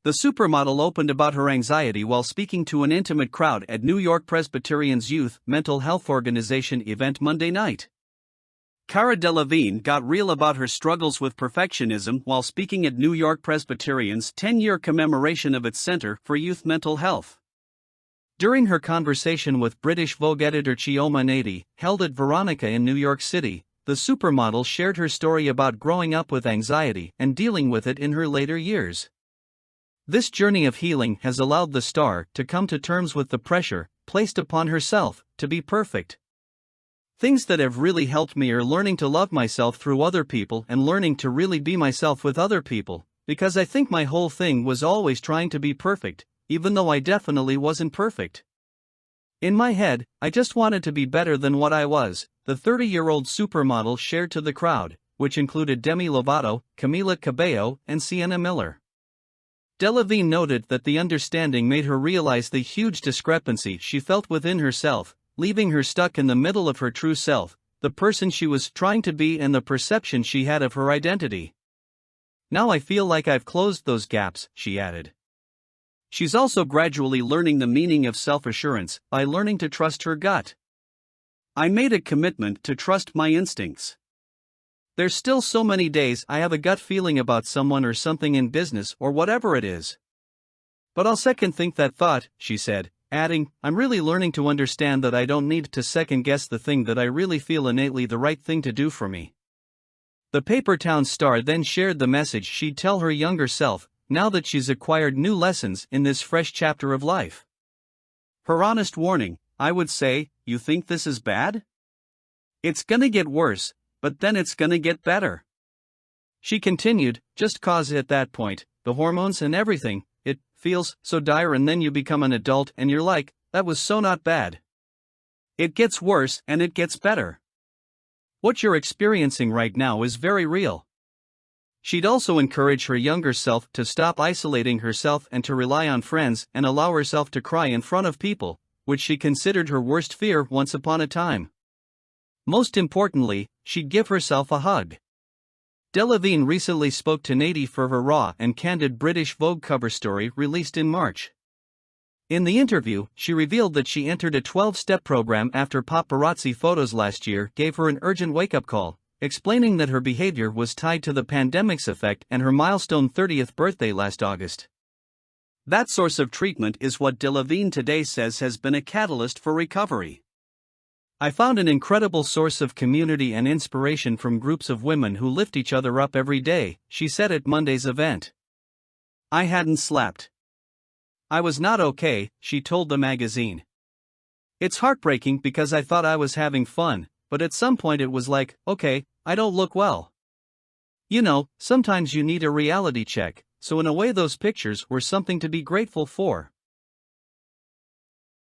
The supermodel opened about her anxiety while speaking to an intimate crowd at New York Presbyterian's Youth Mental Health Organization event Monday night. Cara Delevingne got real about her struggles with perfectionism while speaking at New York Presbyterian's 10-year commemoration of its Center for Youth Mental Health. During her conversation with British Vogue editor Chioma Nadi, held at Veronica in New York City, the supermodel shared her story about growing up with anxiety and dealing with it in her later years. This journey of healing has allowed the star to come to terms with the pressure placed upon herself to be perfect. Things that have really helped me are learning to love myself through other people and learning to really be myself with other people, because I think my whole thing was always trying to be perfect, even though I definitely wasn't perfect. In my head, I just wanted to be better than what I was, the 30-year-old supermodel shared to the crowd, which included Demi Lovato, Camila Cabello, and Sienna Miller. Delevingne noted that the understanding made her realize the huge discrepancy she felt within herself, leaving her stuck in the middle of her true self, the person she was trying to be and the perception she had of her identity. Now I feel like I've closed those gaps, she added. She's also gradually learning the meaning of self-assurance by learning to trust her gut. I made a commitment to trust my instincts. There's still so many days I have a gut feeling about someone or something in business or whatever it is. But I'll second think that thought, she said, adding, I'm really learning to understand that I don't need to second guess the thing that I really feel innately the right thing to do for me. The Paper Town star then shared the message she'd tell her younger self, now that she's acquired new lessons in this fresh chapter of life. Her honest warning, I would say, you think this is bad? It's gonna get worse, but then it's gonna get better. She continued, just cause at that point, the hormones and everything, it feels so dire and then you become an adult and you're like, that was so not bad. It gets worse and it gets better. What you're experiencing right now is very real. She'd also encourage her younger self to stop isolating herself and to rely on friends and allow herself to cry in front of people, which she considered her worst fear once upon a time. Most importantly, she'd give herself a hug. Delevingne recently spoke to Nadi for her raw and candid British Vogue cover story released in March. In the interview, she revealed that she entered a 12-step program after paparazzi photos last year gave her an urgent wake-up call, explaining that her behavior was tied to the pandemic's effect and her milestone 30th birthday last August. That source of treatment is what Delevingne today says has been a catalyst for recovery. I found an incredible source of community and inspiration from groups of women who lift each other up every day, she said at Monday's event. I hadn't slept. I was not okay, she told the magazine. It's heartbreaking because I thought I was having fun, but at some point it was like, okay, I don't look well. You know, sometimes you need a reality check, so in a way those pictures were something to be grateful for.